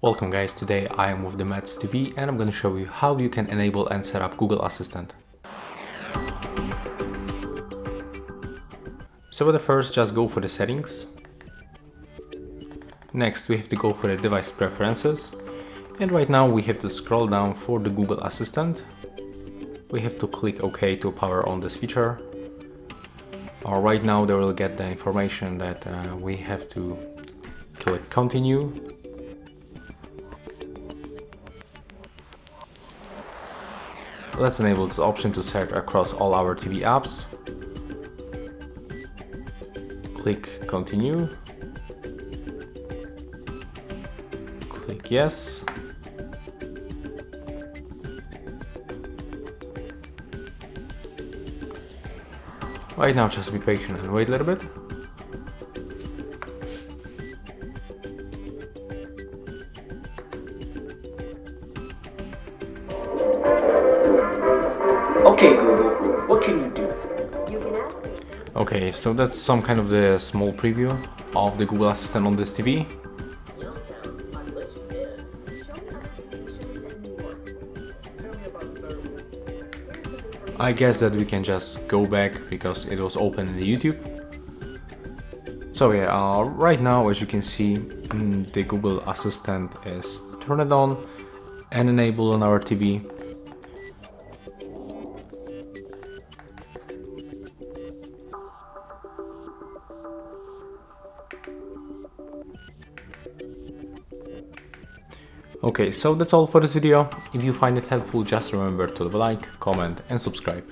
Welcome guys, today I am with the Metz TV and I'm going to show you how you can enable and set up Google Assistant. So at the first, just go for the settings. Next we have to go for the device preferences, and right now we have to scroll down for the Google Assistant. We have to click OK to power on this feature. Right now they will get the information that we have to click continue. Let's enable this option to search across all our TV apps. Click continue. Click yes. Right now just be patient and wait a little bit. Okay Google, what can you do? Okay, so that's some kind of the small preview of the Google Assistant on this TV. I guess that we can just go back because it was open in the YouTube. So yeah, right now as you can see, the Google Assistant is turned on and enabled on our TV. Okay, so that's all for this video. If you find it helpful, just remember to leave a like, comment and subscribe.